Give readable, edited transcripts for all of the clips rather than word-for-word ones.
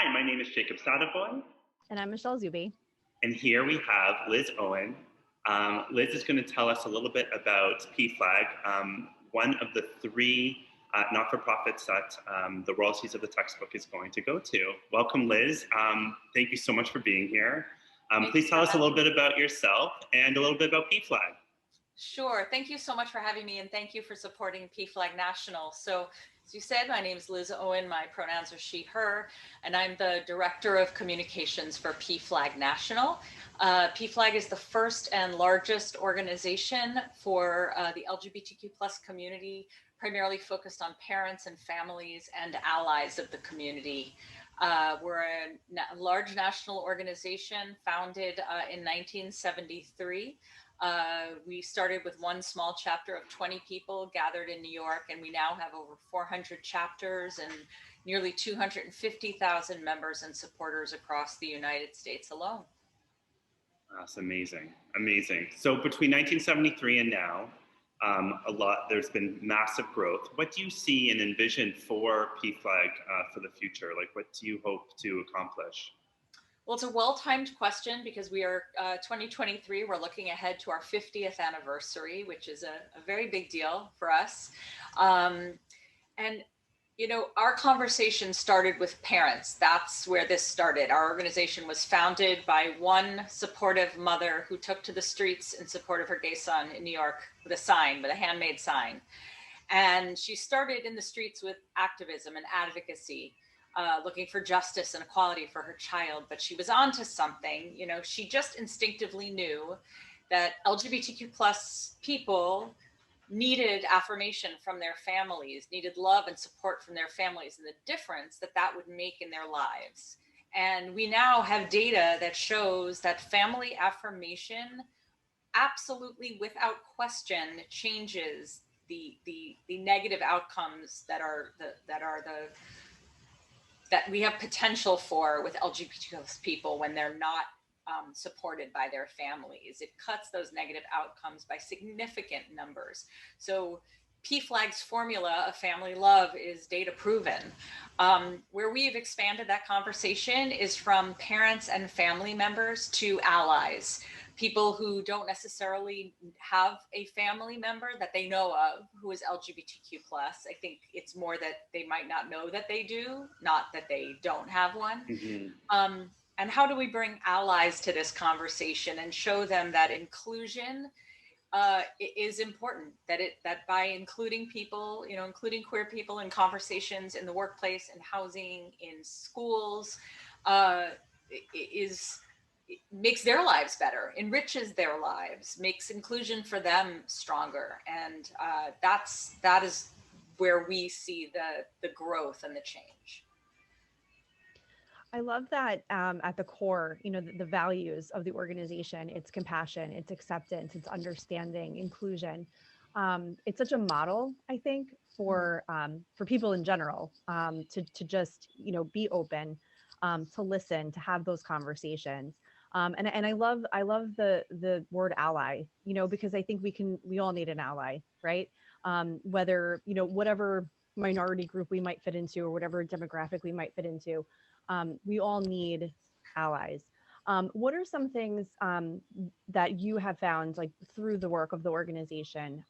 Hi, my name is Jacob Sadavoy, And I'm Michelle Zuby. and here we have Liz Owen. Liz is going to tell us a little bit about PFLAG, one of the three not-for-profits that the royalties of the textbook is going to go to. Welcome, Liz. Thank you so much for being here. Please tell us a little bit about yourself and a little bit about PFLAG. Sure. Thank you so much for having me, and thank you for supporting PFLAG National. So, as you said, my name is Liz Owen. My pronouns are she, her, and I'm the Director of Communications for PFLAG National. PFLAG is the first and largest organization for the LGBTQ plus community, primarily focused on parents and families and allies of the community. We're a large national organization founded in 1973. We started with one small chapter of 20 people gathered in New York, and we now have over 400 chapters and nearly 250,000 members and supporters across the United States alone. That's amazing, amazing. So between 1973 and now, there's been massive growth. What do you see and envision for PFLAG for the future? Like, what do you hope to accomplish? Well, it's a well-timed question because we are 2023. We're looking ahead to our 50th anniversary, which is a very big deal for us. And, you know, our conversation started with parents. That's where this started. Our organization was founded by one supportive mother who took to the streets in support of her gay son in New York with a handmade sign. And she started in the streets with activism and advocacy. Looking for justice and equality for her child, but she was onto something. You know, she just instinctively knew that LGBTQ plus people needed affirmation from their families, needed love and support from their families, and the difference that that would make in their lives. And we now have data that shows that family affirmation absolutely, without question, changes the negative outcomes that we have potential for with LGBTQ people when they're not supported by their families. It cuts those negative outcomes by significant numbers. So PFLAG's formula of family love is data proven. Where we've expanded that conversation is from parents and family members to allies, people who don't necessarily have a family member that they know of who is LGBTQ plus. I think it's more that they might not know that they do, not that they don't have one. Mm-hmm. And how do we bring allies to this conversation and show them that inclusion is important, that by including people, you know, including queer people in conversations in the workplace, in housing, in schools, makes their lives better, enriches their lives, makes inclusion for them stronger. And that is where we see the growth and the change. I love that at the core, you know, the values of the organization, it's compassion, it's acceptance, it's understanding, inclusion. It's such a model, I think, for people in general, to just, you know, be open, to listen, to have those conversations. And I love the word ally, you know, because I think we all need an ally, right? Whether, you know, whatever minority group we might fit into or whatever demographic we might fit into, we all need allies. What are some things that you have found, like through the work of the organization,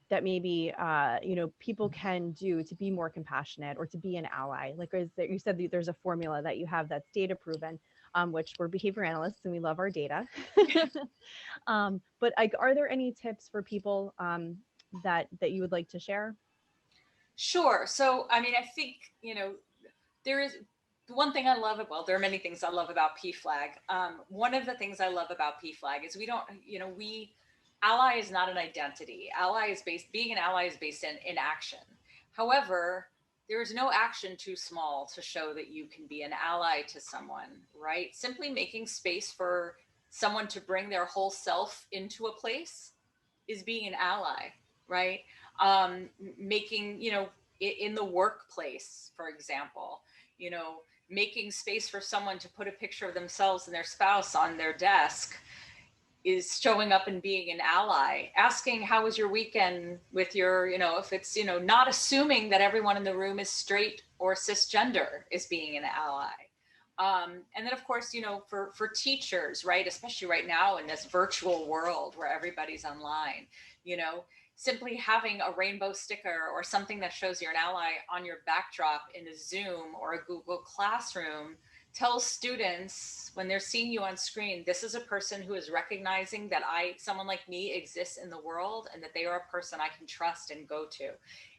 that maybe you know, people can do to be more compassionate or to be an ally? Like, you said that there's a formula that you have that's data proven, which we're behavior analysts and we love our data. But like, are there any tips for people that you would like to share? Sure. So, I mean, I think, you know, there is one thing I love about, there are many things I love about PFLAG. One of the things I love about PFLAG is ally is not an identity. Being an ally is based in action. However, there is no action too small to show that you can be an ally to someone, right? Simply making space for someone to bring their whole self into a place is being an ally, right? Making, you know, in the workplace, for example, you know, making space for someone to put a picture of themselves and their spouse on their desk is showing up and being an ally, asking how was your weekend with your, if it's, not assuming that everyone in the room is straight or cisgender is being an ally. And then of course, for teachers, right, especially right now in this virtual world where everybody's online, simply having a rainbow sticker or something that shows you're an ally on your backdrop in a Zoom or a Google Classroom tells students when they're seeing you on screen, this is a person who is recognizing that someone like me exists in the world and that they are a person I can trust and go to.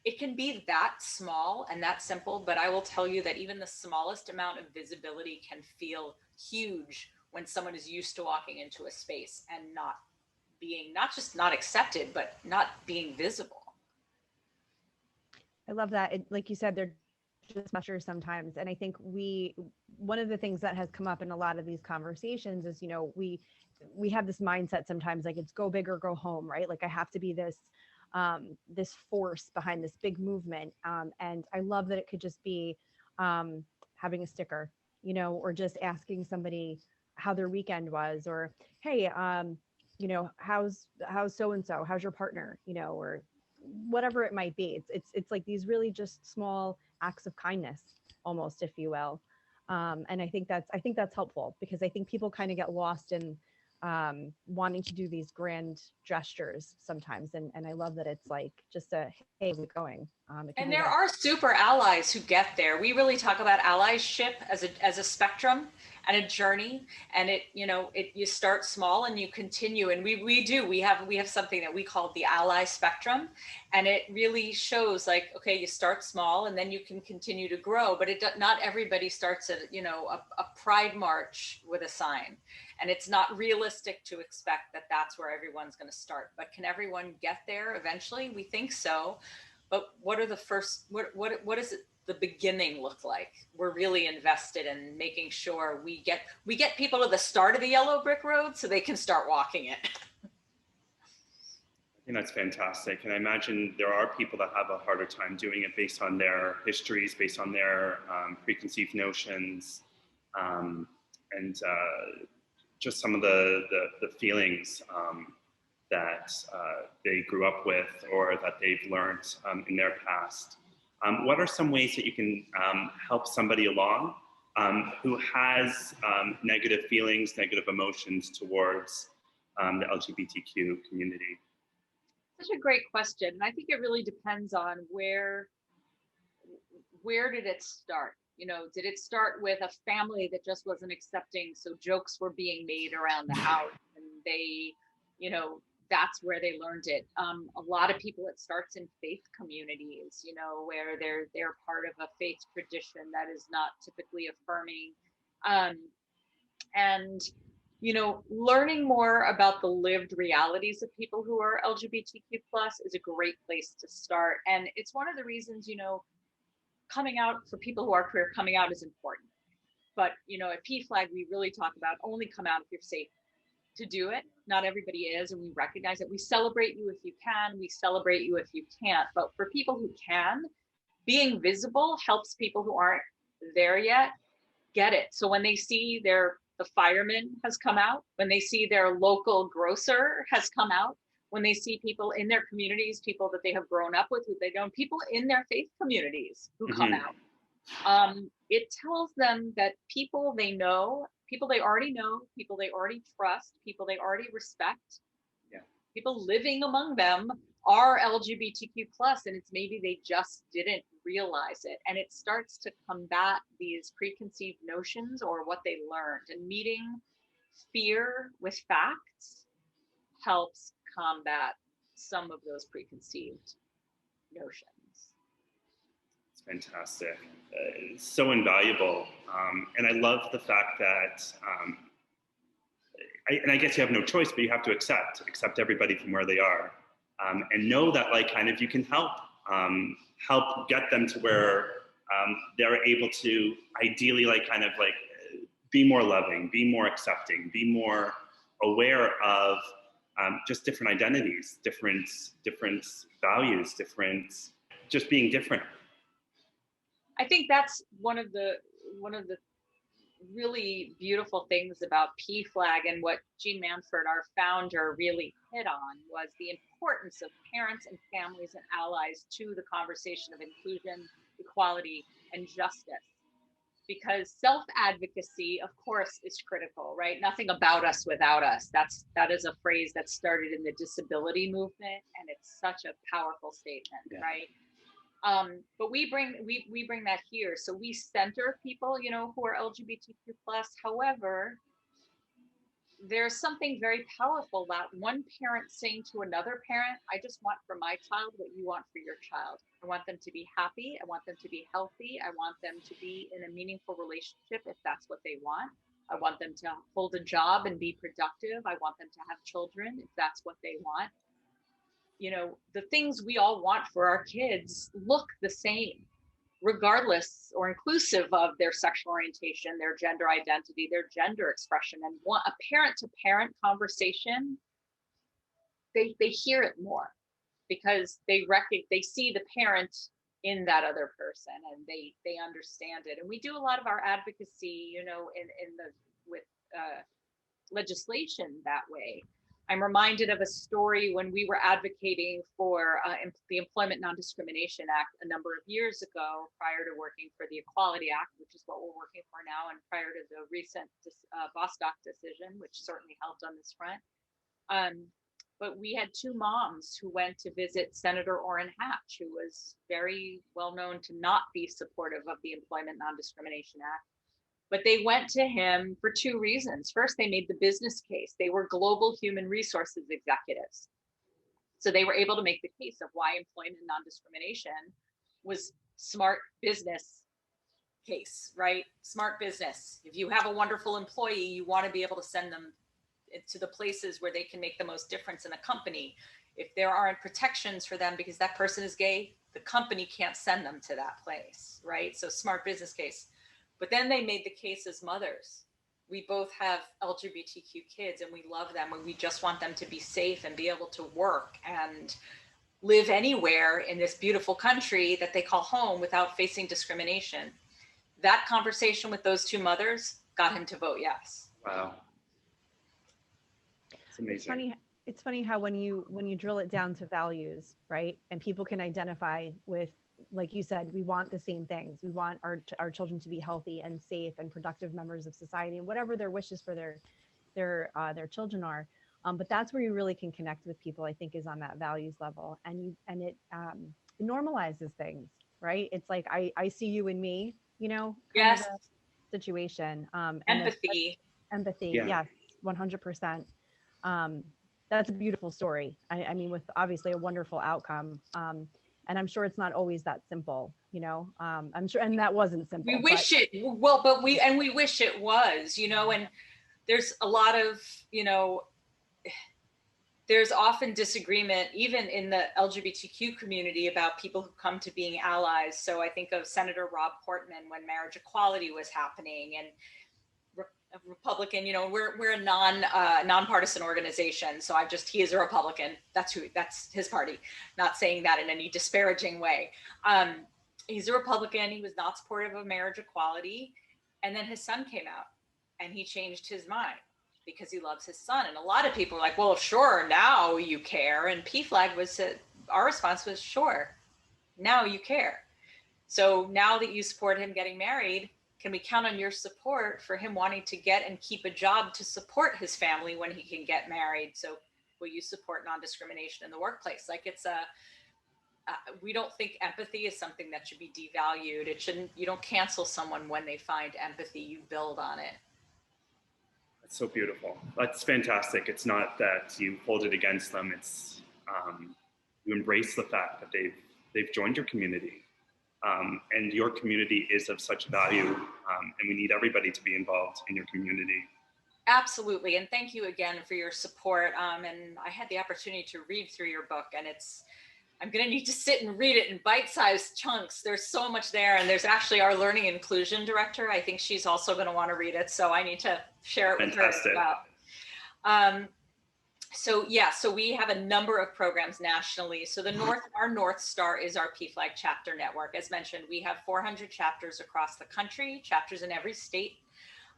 It can be that small and that simple, but I will tell you that even the smallest amount of visibility can feel huge when someone is used to walking into a space and not being, not just not accepted, but not being visible. I love that. Like you said, they're just measures sometimes. And I think one of the things that has come up in a lot of these conversations is, we have this mindset sometimes, like it's go big or go home, right? Like I have to be this force behind this big movement. And I love that it could just be having a sticker, or just asking somebody how their weekend was, or, hey, how's so-and-so, how's your partner, or whatever it might be. It's like these really just small acts of kindness, almost, if you will. And I think that's helpful, because I think people kind of get lost in wanting to do these grand gestures sometimes. And I love that it's like just a, hey, how's it going? And there are super allies who get there. We really talk about allyship as a spectrum and a journey. And you start small and you continue. And we have something that we call the ally spectrum. And it really shows like, okay, you start small and then you can continue to grow, but not everybody starts at, a pride march with a sign. And it's not realistic to expect that that's where everyone's going to start, but can everyone get there eventually? We think so. But what are the first, what does the beginning look like? We're really invested in making sure we get people to the start of the yellow brick road so they can start walking it. I think that's fantastic. And I imagine there are people that have a harder time doing it based on their histories, based on their preconceived notions, and just some of the feelings that they grew up with or that they've learned in their past. What are some ways that you can help somebody along who has negative feelings, negative emotions towards the LGBTQ community? Such a great question. And I think it really depends on where did it start? Did it start with a family that just wasn't accepting, so jokes were being made around the house and they, that's where they learned it. A lot of people, it starts in faith communities, where they're part of a faith tradition that is not typically affirming. And learning more about the lived realities of people who are LGBTQ plus is a great place to start. And it's one of the reasons, coming out for people who are queer, coming out is important. But, at PFLAG, we really talk about only come out if you're safe to do it. Not everybody is, and we recognize that. We celebrate you if you can, we celebrate you if you can't. But for people who can, being visible helps people who aren't there yet get it. So when they see the fireman has come out, when they see their local grocer has come out, when they see people in their communities, people that they have grown up with, who they don't, people in their faith communities who come out, it tells them that people they know, people they already know, people they already trust, people they already respect, people living among them are LGBTQ plus, and it's maybe they just didn't realize it. And it starts to combat these preconceived notions or what they learned. And meeting fear with facts helps combat some of those preconceived notions. It's fantastic. It's so invaluable. And I love the fact that, I guess you have no choice, but you have to accept everybody from where they are. And know that you can help get them to where they're able to ideally be more loving, be more accepting, be more aware of just different identities, different values, just being different. I think that's one of the really beautiful things about PFLAG and what Jean Manford, our founder, really hit on was the importance of parents and families and allies to the conversation of inclusion, equality, and justice. Because self-advocacy, of course, is critical, right? Nothing about us without us. That is a phrase that started in the disability movement, and it's such a powerful statement, yeah. Right? But we bring that here. So we center people, you know, who are LGBTQ plus. However, there's something very powerful about one parent saying to another parent, I just want for my child what you want for your child. I want them to be happy. I want them to be healthy. I want them to be in a meaningful relationship if that's what they want. I want them to hold a job and be productive. I want them to have children if that's what they want. You know, the things we all want for our kids look the same, regardless or inclusive of their sexual orientation, their gender identity, their gender expression. And a parent-to-parent conversation, they hear it more because they see the parent in that other person, and they understand it. And we do a lot of our advocacy, you know, with legislation that way. I'm reminded of a story when we were advocating for the Employment Non-Discrimination Act a number of years ago, prior to working for the Equality Act, which is what we're working for now, and prior to the recent Bostock decision, which certainly helped on this front. But we had two moms who went to visit Senator Orrin Hatch, who was very well known to not be supportive of the Employment Non-Discrimination Act. But they went to him for two reasons. First, they made the business case. They were global human resources executives. So they were able to make the case of why employment non-discrimination was smart business case, right? Smart business. If you have a wonderful employee, you want to be able to send them to the places where they can make the most difference in a company. If there aren't protections for them because that person is gay, the company can't send them to that place, right? So smart business case. But then they made the case as mothers. We both have LGBTQ kids and we love them and we just want them to be safe and be able to work and live anywhere in this beautiful country that they call home without facing discrimination. That conversation with those two mothers got him to vote yes. Wow. It's amazing. It's funny how when you drill it down to values, right? And people can identify with, like you said, we want the same things. We want our children to be healthy and safe and productive members of society, and whatever their wishes for their children are. But that's where you really can connect with people, I think, is on that values level, and it normalizes things, right? It's like I see you in me, you know, kind of a situation. Empathy. Empathy, yes, 100%. That's a beautiful story. I mean, with obviously a wonderful outcome. And I'm sure it's not always that simple, you know. I'm sure, and that wasn't simple. We wish we wish it was, you know. And there's a lot of, you know, there's often disagreement, even in the LGBTQ community, about people who come to being allies. So I think of Senator Rob Portman when marriage equality was happening, and Republican, you know, we're a nonpartisan organization. So he is a Republican. That's his party. Not saying that in any disparaging way. He's a Republican. He was not supportive of marriage equality. And then his son came out and he changed his mind because he loves his son. And a lot of people are like, well, sure, now you care. And PFLAG our response was, sure, now you care. So now that you support him getting married, can we count on your support for him wanting to get and keep a job to support his family when he can get married? So will you support non-discrimination in the workplace? Like we don't think empathy is something that should be devalued. You don't cancel someone when they find empathy, you build on it. That's so beautiful. That's fantastic. It's not that you hold it against them. It's you embrace the fact that they've joined your community. And your community is of such value, and we need everybody to be involved in your community. Absolutely, and thank you again for your support. And I had the opportunity to read through your book, and I'm going to need to sit and read it in bite-sized chunks. There's so much there, and there's actually our learning inclusion director. I think she's also going to want to read it, so I need to share it with her as well. So we have a number of programs nationally. So our North Star is our PFLAG chapter network. As mentioned, we have 400 chapters across the country, chapters in every state.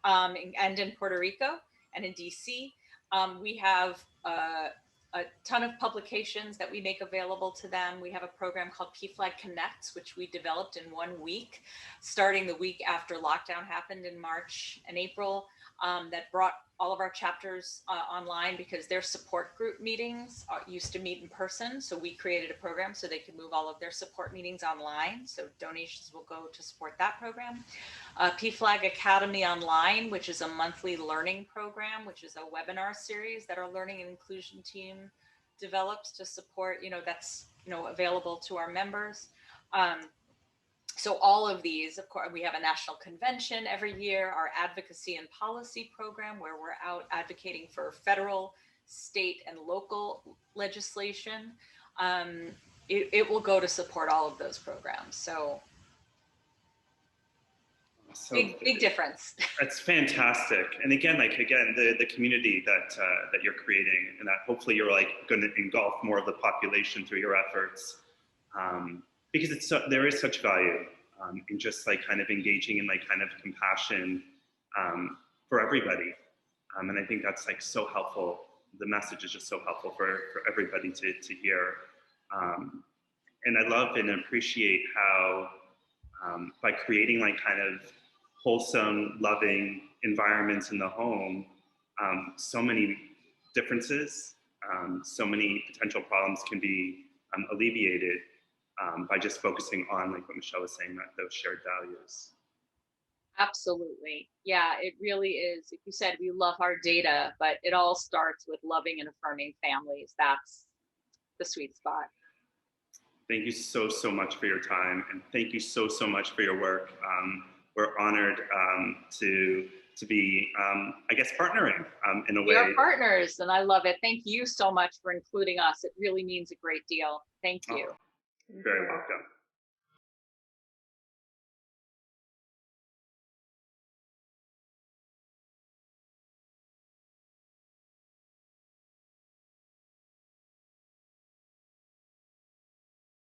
and in Puerto Rico and in DC. We have a ton of publications that we make available to them. We have a program called PFLAG Connects, which we developed in 1 week, starting the week after lockdown happened in March and April, that brought all of our chapters online because their support group meetings used to meet in person. So we created a program so they could move all of their support meetings online. So donations will go to support that program. PFLAG Academy Online, which is a monthly learning program, which is a webinar series that our learning and inclusion team develops to support, that's, available to our members. So all of these, of course, we have a national convention every year, our advocacy and policy program, where we're out advocating for federal, state, and local legislation. It will go to support all of those programs. So big difference. That's fantastic. And again, the community that you're creating, and that hopefully you're going to engulf more of the population through your efforts, because there is such value in just kind of engaging in kind of compassion for everybody. And I think that's so helpful. The message is just so helpful for everybody to hear. And I love and appreciate how by creating kind of wholesome, loving environments in the home, so many differences, so many potential problems can be alleviated by just focusing on, like what Michelle was saying, those shared values. Absolutely. Yeah, it really is. Like you said, we love our data, but it all starts with loving and affirming families. That's the sweet spot. Thank you so much for your time, and thank you so much for your work. We're honored to be, I guess, partnering in a way. We are partners, and I love it. Thank you so much for including us. It really means a great deal. Thank you. Oh, you're very welcome.